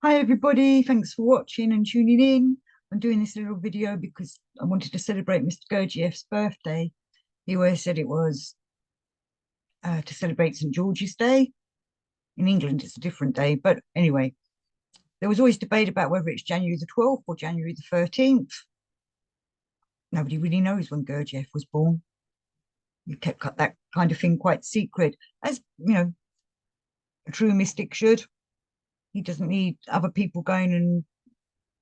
Hi everybody, thanks for watching and tuning in. I'm doing this little video because I wanted to celebrate Mr. Gurdjieff's birthday. He always said it was to celebrate St. George's Day. In England, it's a different day, but anyway, there was always debate about whether it's January the 12th or January the 13th. Nobody really knows when Gurdjieff was born. He kept that kind of thing quite secret, as you know, a true mystic should. He doesn't need other people going and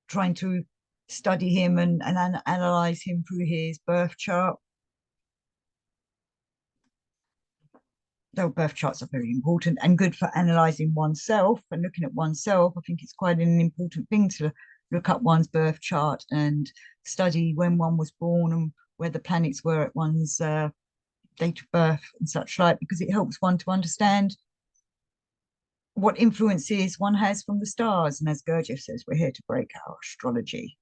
trying to study him and analyze him through his birth chart. Though birth charts are very important and good for analyzing oneself and looking at oneself, I think it's quite an important thing to look up one's birth chart and study when one was born and where the planets were at one's date of birth and such like, because it helps one to understand what influences one has from the stars. And as Gurdjieff says, we're here to break our astrology.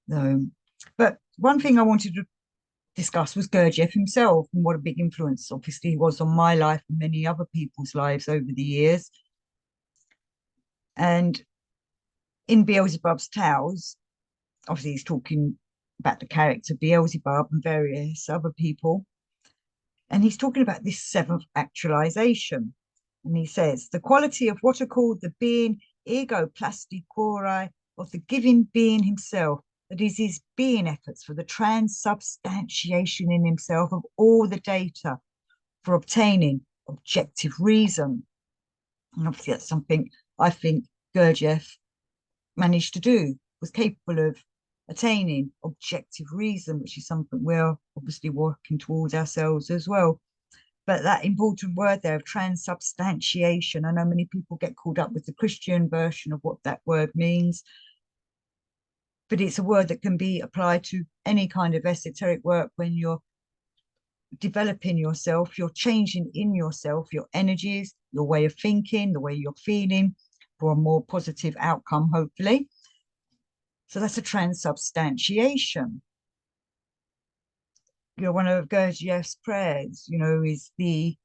But one thing I wanted to discuss was Gurdjieff himself and what a big influence, obviously, he was on my life and many other people's lives over the years. And in Beelzebub's Tales, obviously, he's talking about the character Beelzebub and various other people. And he's talking about this seventh actualization. And he says, the quality of what are called the being ego plasticori of the giving being himself, that is his being efforts for the transubstantiation in himself of all the data for obtaining objective reason. And obviously that's something I think Gurdjieff managed to do, was capable of attaining objective reason, which is something we're obviously working towards ourselves as well. But that important word there of transubstantiation, I know many people get caught up with the Christian version of what that word means, but it's a word that can be applied to any kind of esoteric work when you're developing yourself, you're changing in yourself, your energies, your way of thinking, the way you're feeling for a more positive outcome, hopefully. So that's a transubstantiation. One of Gurdjieff's prayers, is the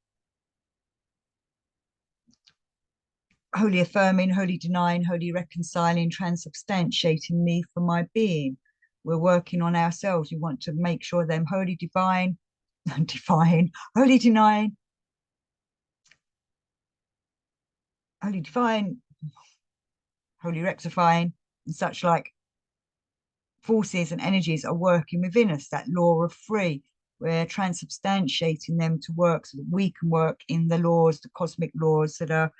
wholly affirming, wholly denying, wholly reconciling, transubstantiating me for my being. We're working on ourselves. We want to make sure them wholly divine, wholly denying, wholly divine, wholly rectifying, and such like forces and energies are working within us, that law of three. We're transubstantiating them to work so that we can work in the laws, the cosmic laws that are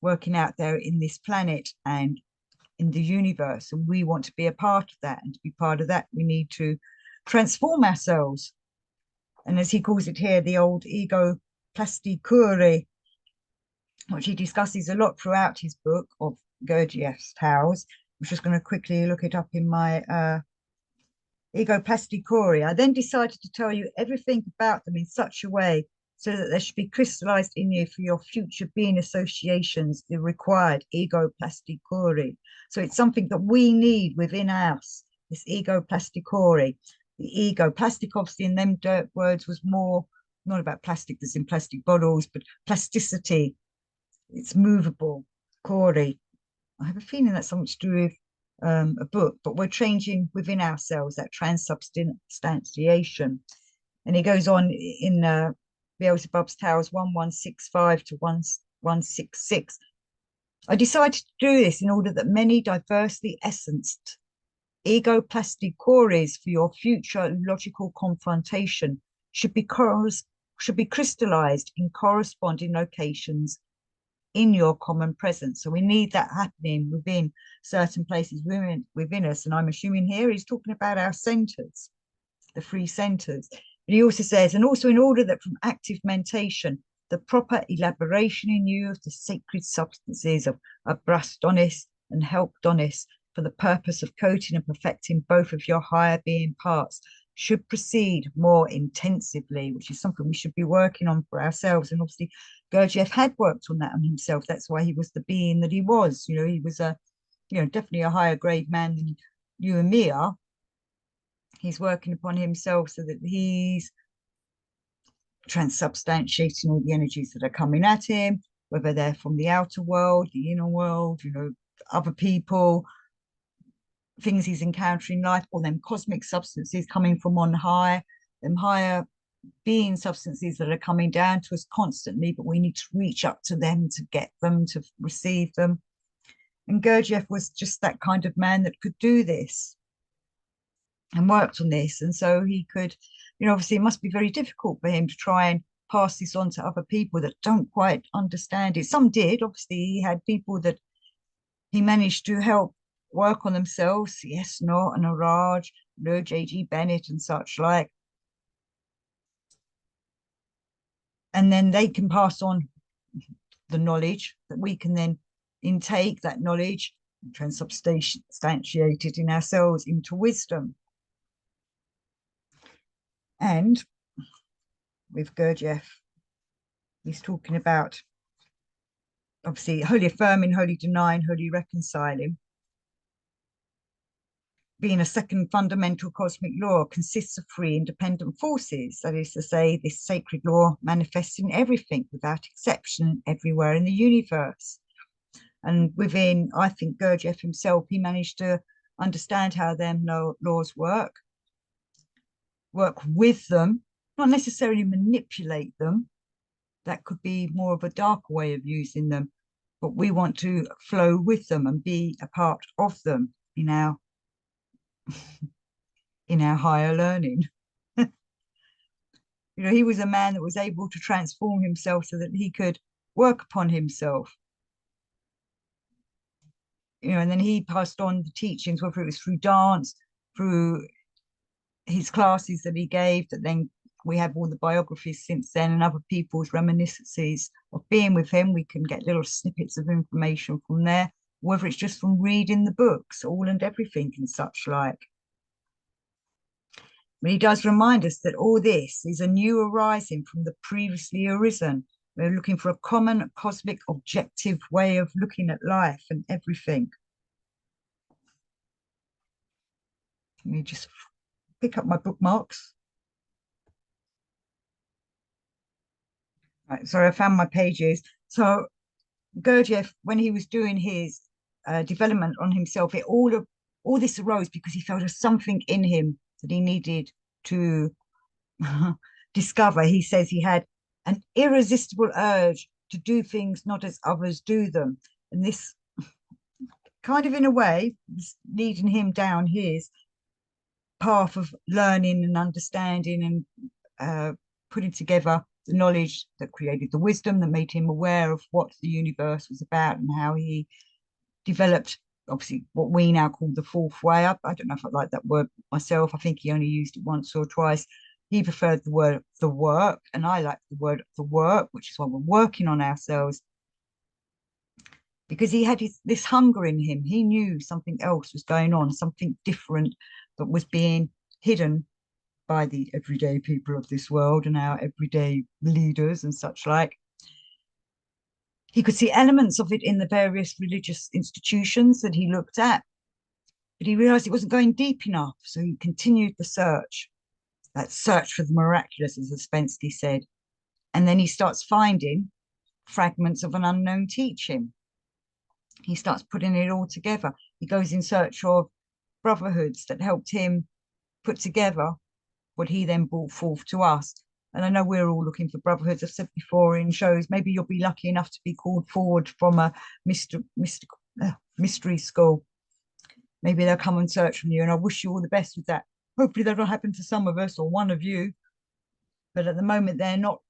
working out there in this planet and in the universe. And we want to be a part of that. And to be part of that, we need to transform ourselves. And as he calls it here, the old ego plasticure, which he discusses a lot throughout his book of Gurdjieff's Tales. I'm just going to quickly look it up in my ego plasticori. I then decided to tell you everything about them in such a way so that they should be crystallized in you for your future being associations, the required ego plasticori. So it's something that we need within us, this ego plasticori. The ego, plastic obviously in them dirt words was more, not about plastic that's in plastic bottles, but plasticity. It's movable, Corey. I have a feeling that's something to do with a book, but we're changing within ourselves, that transubstantiation. And he goes on in Beelzebub's Tales 1165 to 1166. I decided to do this in order that many diversely essenced ego plasticores for your future logical confrontation should be crystallized in corresponding locations in your common presence. So we need that happening within certain places within us. And I'm assuming here he's talking about our centers, the three centers. But he also says, and also in order that from active mentation, the proper elaboration in you of the sacred substances of Abrastonis and Helpdonis for the purpose of coating and perfecting both of your higher being parts should proceed more intensively, which is something we should be working on for ourselves. And obviously Gurdjieff had worked on that on himself. That's why he was the being that he was. He was definitely a higher grade man than you and me are. He's working upon himself so that he's transubstantiating all the energies that are coming at him, whether they're from the outer world, the inner world, other people, things he's encountering in life, or them cosmic substances coming from on high, them higher being substances that are coming down to us constantly, but we need to reach up to them to get them, to receive them. And Gurdjieff was just that kind of man that could do this and worked on this. And so he could, obviously it must be very difficult for him to try and pass this on to other people that don't quite understand it. Some did, obviously he had people that he managed to help work on themselves, yes, not and Araj, J.G. Bennett and such like. And then they can pass on the knowledge that we can then intake that knowledge and transubstantiate it in ourselves into wisdom. And with Gurdjieff, he's talking about obviously wholly affirming, wholly denying, wholly reconciling. Being a second fundamental cosmic law consists of three independent forces. That is to say, this sacred law manifests in everything without exception, everywhere in the universe. And within, I think, Gurdjieff himself, he managed to understand how them laws work with them, not necessarily manipulate them. That could be more of a darker way of using them, but we want to flow with them and be a part of them in our higher learning. He was a man that was able to transform himself so that he could work upon himself. And then he passed on the teachings, whether it was through dance, through his classes that he gave, that then we have all the biographies since then and other people's reminiscences of being with him. We can get little snippets of information from there, whether it's just from reading the books, all and everything and such like. But he does remind us that all this is a new arising from the previously arisen. We're looking for a common cosmic objective way of looking at life and everything. Let me just pick up my bookmarks. Right, sorry, I found my pages. So Gurdjieff, when he was doing his development on himself, all this arose because he felt there was something in him that he needed to discover. He says he had an irresistible urge to do things not as others do them. And this kind of, in a way, was leading him down his path of learning and understanding and putting together the knowledge that created the wisdom that made him aware of what the universe was about and how he developed, obviously, what we now call the fourth way up. I don't know if I like that word myself. I think he only used it once or twice. He preferred the word the work, and I like the word the work, which is why we're working on ourselves, because he had this hunger in him. He knew something else was going on, something different that was being hidden by the everyday people of this world and our everyday leaders and such like. He could see elements of it in the various religious institutions that he looked at, but he realized it wasn't going deep enough. So he continued the search, that search for the miraculous, as Ouspensky said. And then he starts finding fragments of an unknown teaching. He starts putting it all together. He goes in search of brotherhoods that helped him put together what he then brought forth to us. And I know we're all looking for brotherhoods. I've said before in shows, maybe you'll be lucky enough to be called forward from a mystery school. Maybe they'll come and search from you, and I wish you all the best with that. Hopefully that'll happen to some of us or one of you. But at the moment, they're not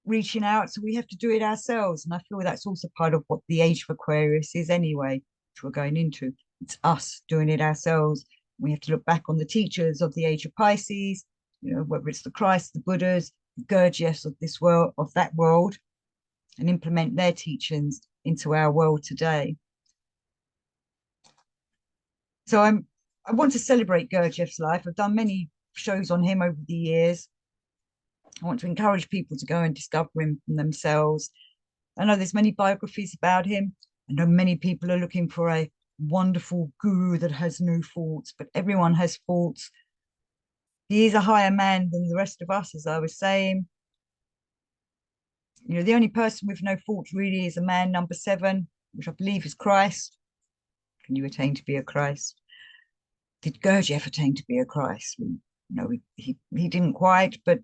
reaching out, so we have to do it ourselves. And I feel that's also part of what the age of Aquarius is anyway, which we're going into. It's us doing it ourselves. We have to look back on the teachers of the age of Pisces, whether it's the Christ, the Buddhas, the Gurdjieffs of this world, of that world, and implement their teachings into our world today. So I want to celebrate Gurdjieff's life. I've done many shows on him over the years. I want to encourage people to go and discover him for themselves. I know there's many biographies about him. I know many people are looking for a wonderful guru that has no faults, but everyone has faults. He is a higher man than the rest of us, as I was saying. The only person with no faults really is a man number 7, which I believe is Christ. Can you attain to be a Christ? Did Gurdjieff attain to be a Christ? No, he didn't quite, but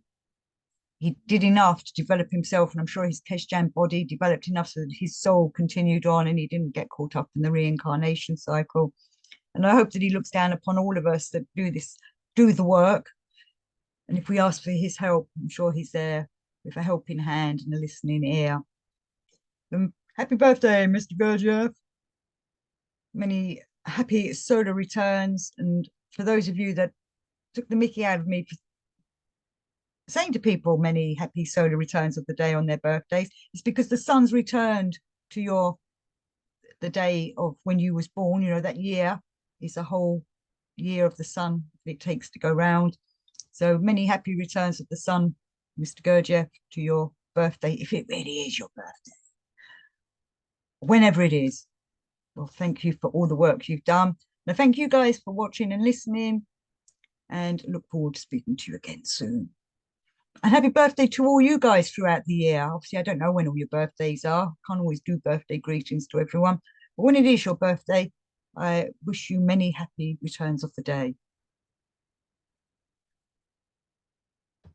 he did enough to develop himself, and I'm sure his Kesjan body developed enough so that his soul continued on and he didn't get caught up in the reincarnation cycle. And I hope that he looks down upon all of us that do the work. And if we ask for his help, I'm sure he's there with a helping hand and a listening ear. Happy birthday, Mr. Gurdjieff. Many happy solar returns. And for those of you that took the mickey out of me for saying to people many happy solar returns of the day on their birthdays, it's because the sun's returned to the day of when you was born. You know, that year is a whole year of the sun it takes to go round. So many happy returns of the sun, Mr. Gurdjieff, to your birthday, if it really is your birthday, whenever it is. Well, thank you for all the work you've done. Now, thank you guys for watching and listening, and look forward to speaking to you again soon. And happy birthday to all you guys throughout the year. Obviously, I don't know when all your birthdays are. Can't always do birthday greetings to everyone. But when it is your birthday, I wish you many happy returns of the day.